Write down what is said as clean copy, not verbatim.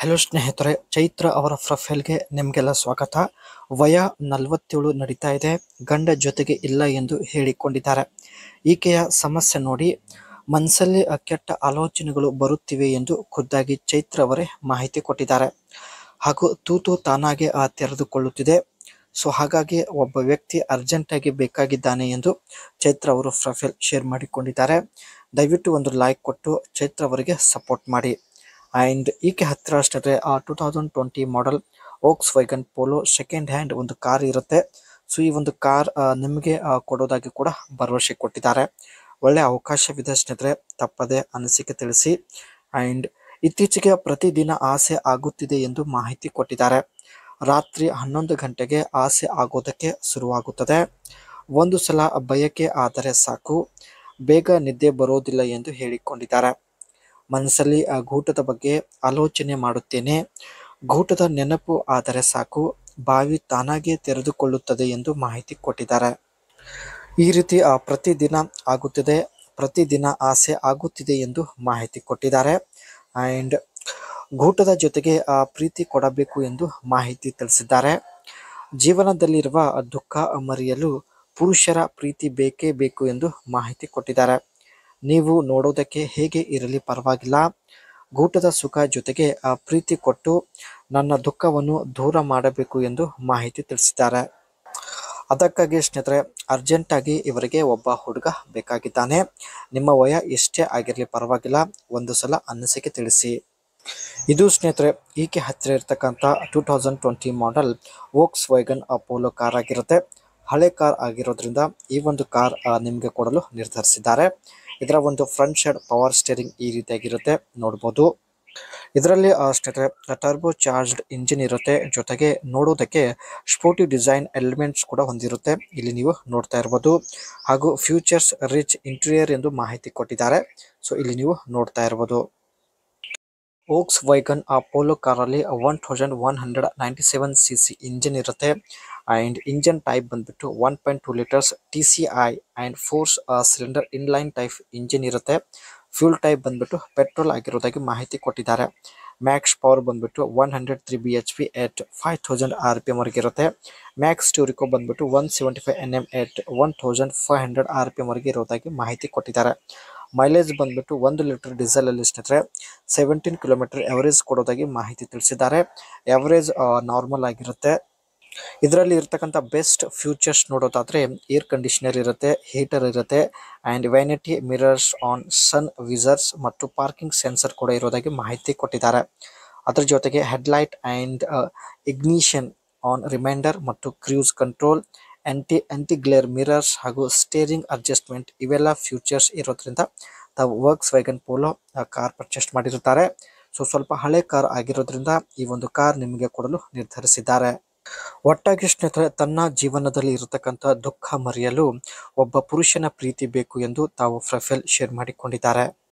Hello ಸ್ನೇಹಿತರೆ, ಚೈತ್ರ ಅವರ ಪ್ರೊಫೈಲ್ಗೆ ನಿಮಗೆಲ್ಲ ಸ್ವಾಗತ. ವಯ 47 ನಡೀತಾ ಇದೆ. ಗಂಡ ಜೊತೆಗೆ ಇಲ್ಲ ಎಂದು ಹೇಳಿಕೊಂಡಿದ್ದಾರೆ. ಈಕೆಯ ಸಮಸ್ಯೆ ನೋಡಿ ಮನಸ್ಸಲ್ಲಿ ಕೆಟ್ಟ ಆಲೋಚನೆಗಳು ಬರುತ್ತಿವೆ ಎಂದು ಖುದ್ದಾಗಿ ಚೈತ್ರ ಅವರೇ ಮಾಹಿತಿ ಕೊಟ್ಟಿದ್ದಾರೆ. ಹಾಗೂ ತೂತು ತಾನಾಗೆ ತೆರೆದುಕೊಳ್ಳುತ್ತಿದೆ. ಸೊ ಹಾಗಾಗಿ ಒಬ್ಬ ವ್ಯಕ್ತಿ ಅರ್ಜೆಂಟಾಗಿ ಬೇಕಾಗಿದ್ದಾನೆ ಎಂದು ಚೈತ್ರ ಅವರು ಪ್ರೊಫೈಲ್ ಶೇರ್ ಮಾಡಿಕೊಂಡಿದ್ದಾರೆ. ದಯವಿಟ್ಟು ಒಂದು ಲೈಕ್ ಕೊಟ್ಟು ಚೈತ್ರ ಅವರಿಗೆ ಸಪೋರ್ಟ್ ಮಾಡಿ. ಆ್ಯಂಡ್ ಈಕೆ ಹತ್ತಿರ ಅಷ್ಟೇ 2020 model Volks wagon polo second hand ಒಂದು ಕಾರ್ ಇರುತ್ತೆ. ಸೊ ಈ ಒಂದು ಕಾರ್ ನಿಮಗೆ ಕೊಡೋದಾಗಿ ಕೂಡ ಭರವಸೆ ಕೊಟ್ಟಿದ್ದಾರೆ. ಒಳ್ಳೆ ಅವಕಾಶವಿದೆ ಸ್ನೇಹಿತರೆ, ತಪ್ಪದೆ ಅನಿಸಿಕೆ ತಿಳಿಸಿ. ಆ್ಯಂಡ್ ಇತ್ತೀಚೆಗೆ ಪ್ರತಿದಿನ ಆಸೆ ಆಗುತ್ತಿದೆ ಎಂದು ಮಾಹಿತಿ ಕೊಟ್ಟಿದ್ದಾರೆ. ರಾತ್ರಿ 11 ಗಂಟೆಗೆ ಆಸೆ ಆಗೋದಕ್ಕೆ ಶುರುವಾಗುತ್ತದೆ. ಒಂದು ಸಲ ಬಯಕೆ ಆದರೆ ಸಾಕು, ಬೇಗ ನಿದ್ದೆ ಬರೋದಿಲ್ಲ ಎಂದು ಹೇಳಿಕೊಂಡಿದ್ದಾರೆ. ಮನಸ್ಸಲ್ಲಿ ಗೂಟದ ಬಗ್ಗೆ ಆಲೋಚನೆ ಮಾಡುತ್ತೇನೆ. ಗೂಟದ ನೆನಪು ಆದರೆ ಸಾಕು, ಬಾವಿ ತಾನಾಗೆ ತೆರೆದುಕೊಳ್ಳುತ್ತದೆ ಎಂದು ಮಾಹಿತಿ ಕೊಟ್ಟಿದ್ದಾರೆ. ಈ ರೀತಿ ಪ್ರತಿದಿನ ಆಗುತ್ತಿದೆ, ಪ್ರತಿದಿನ ಆಸೆ ಆಗುತ್ತಿದೆ ಎಂದು ಮಾಹಿತಿ ಕೊಟ್ಟಿದ್ದಾರೆ. ಆ್ಯಂಡ್ ಗೂಟದ ಜೊತೆಗೆ ಪ್ರೀತಿ ಕೊಡಬೇಕು ಎಂದು ಮಾಹಿತಿ ತಿಳಿಸಿದ್ದಾರೆ. ಜೀವನದಲ್ಲಿರುವ ದುಃಖ ಮರೆಯಲು ಪುರುಷರ ಪ್ರೀತಿ ಬೇಕೇ ಬೇಕು ಎಂದು ಮಾಹಿತಿ ಕೊಟ್ಟಿದ್ದಾರೆ. ನೀವು ನೋಡೋದಕ್ಕೆ ಹೇಗೆ ಇರಲಿ ಪರವಾಗಿಲ್ಲ, ಗೂಟದ ಸುಖ ಜೊತೆಗೆ ಪ್ರೀತಿ ಕೊಟ್ಟು ನನ್ನ ದುಃಖವನ್ನು ದೂರ ಮಾಡಬೇಕು ಎಂದು ಮಾಹಿತಿ ತಿಳಿಸಿದ್ದಾರೆ. ಅದಕ್ಕಾಗಿ ಸ್ನೇಹಿತರೆ, ಅರ್ಜೆಂಟಾಗಿ ಇವರಿಗೆ ಒಬ್ಬ ಹುಡುಗ ಬೇಕಾಗಿದ್ದಾನೆ. ನಿಮ್ಮ ವಯ ಎಷ್ಟೇ ಆಗಿರಲಿ ಪರವಾಗಿಲ್ಲ, ಒಂದು ಸಲ ಅನಿಸಿಕೆ ತಿಳಿಸಿ. ಇದು ಸ್ನೇಹಿತರೆ ಈಕೆ ಹತ್ತಿರ ಇರ್ತಕ್ಕಂಥ 2020 model Volks wagon Polo car ಆಗಿರುತ್ತೆ. ಹಳೆ ಕಾರ್ ಆಗಿರೋದ್ರಿಂದ ಈ ಒಂದು ಕಾರ್ ನಿಮಗೆ ಕೊಡಲು ನಿರ್ಧರಿಸಿದ್ದಾರೆ. ಇದರ ಒಂದು ಫ್ರಂಟ್ ಸೈಡ್ ಪವರ್ ಸ್ಟೇರಿಂಗ್ ಈ ರೀತಿಯಾಗಿರುತ್ತೆ, ನೋಡ್ಬೋದು. ಇದರಲ್ಲಿ ಸ್ನೇಹಿತರೆ ಟರ್ಬೋ ಚಾರ್ಜ್ಡ್ ಇಂಜಿನ್ ಇರುತ್ತೆ. ಜೊತೆಗೆ ನೋಡೋದಕ್ಕೆ ಸ್ಪೋರ್ಟಿ ಡಿಸೈನ್ ಎಲಿಮೆಂಟ್ಸ್ ಕೂಡ ಹೊಂದಿರುತ್ತೆ, ಇಲ್ಲಿ ನೀವು ನೋಡ್ತಾ ಇರ್ಬೋದು. ಹಾಗೂ ಫ್ಯೂಚರ್ಸ್ ರಿಚ್ ಇಂಟೀರಿಯರ್ ಎಂದು ಮಾಹಿತಿ ಕೊಟ್ಟಿದ್ದಾರೆ. ಸೊ ಇಲ್ಲಿ ನೀವು ನೋಡ್ತಾ ಇರ್ಬೋದು. ವೋಕ್ಸ್ ವ್ಯಾಗನ್ ಪೋಲೋ ಕಾರಲ್ಲಿ 1197 cc ಇಂಜಿನ್ ಇರುತ್ತೆ. ಆ್ಯಂಡ್ ಇಂಜಿನ್ ಟೈಪ್ ಬಂದ್ಬಿಟ್ಟು 1.2 litres TCI and 4 cylinder inline type engine ಇರುತ್ತೆ. ಫ್ಯೂಲ್ ಟೈಪ್ ಬಂದ್ಬಿಟ್ಟು ಪೆಟ್ರೋಲ್ ಆಗಿರೋದಾಗಿ ಮಾಹಿತಿ ಕೊಟ್ಟಿದ್ದಾರೆ. ಮ್ಯಾಕ್ಸ್ ಪವರ್ ಬಂದ್ಬಿಟ್ಟು 103 bhp ಎಟ್ 5000 RPM ವರೆಗೆ ಇರುತ್ತೆ. ಮ್ಯಾಕ್ಸ್ ಟ್ಯೂರಿಕೋ ಬಂದ್ಬಿಟ್ಟು 175 Nm ಎಟ್ 1500 RPM ವರೆಗೆ ಇರೋದಾಗಿ ಮಾಹಿತಿ ಕೊಟ್ಟಿದ್ದಾರೆ. ಮೈಲೇಜ್ ಬಂದ್ಬಿಟ್ಟು 1 ಲೀಟರ್ ಡೀಸೆಲ್ ಅಲ್ಲಿ ಸ್ನೇಹಿತರೆ 17 ಕಿಲೋಮೀಟರ್ ಎವರೇಜ್ ಕೊಡೋದಾಗಿ ಮಾಹಿತಿ ತಿಳಿಸಿದ್ದಾರೆ. ಎವರೇಜ್ ನಾರ್ಮಲ್ ಆಗಿರುತ್ತೆ. ಇದರಲ್ಲಿ ಇರ್ತಕ್ಕಂಥ ಬೆಸ್ಟ್ ಫ್ಯೂಚರ್ಸ್ ನೋಡೋದಾದ್ರೆ ಏರ್ ಕಂಡೀಷನರ್ ಇರುತ್ತೆ, ಹೀಟರ್ ಇರುತ್ತೆ, and vanity mirrors on sun visors ಮತ್ತು ಪಾರ್ಕಿಂಗ್ ಸೆನ್ಸರ್ ಕೂಡ ಇರೋದಾಗಿ ಮಾಹಿತಿ ಕೊಟ್ಟಿದ್ದಾರೆ. ಅದರ ಜೊತೆಗೆ headlight and ignition on reminder ಮತ್ತು cruise control, anti glare mirrors ಹಾಗೂ ಸ್ಟೇರಿಂಗ್ ಅಡ್ಜಸ್ಟ್ಮೆಂಟ್ ಇವೆಲ್ಲ ಫ್ಯೂಚರ್ಸ್ ಇರೋದ್ರಿಂದ ತಾವು Volkswagen Polo car purchase ಮಾಡಿರುತ್ತಾರೆ. ಸೊ ಸ್ವಲ್ಪ ಹಳೆ ಕಾರ್ ಆಗಿರೋದ್ರಿಂದ ಈ ಒಂದು ಕಾರ್ ನಿಮಗೆ ಕೊಡಲು ನಿರ್ಧರಿಸಿದ್ದಾರೆ. ಒಟ್ಟಾಗಿ ಸ್ನೇಹಿತರೆ, ತನ್ನ ಜೀವನದಲ್ಲಿ ಇರತಕ್ಕಂಥ ದುಃಖ ಮರೆಯಲು ಒಬ್ಬ ಪುರುಷನ ಪ್ರೀತಿ ಬೇಕು ಎಂದು ತಾವು ಪ್ರೊಫೈಲ್ ಶೇರ್ ಮಾಡಿಕೊಂಡಿದ್ದಾರೆ.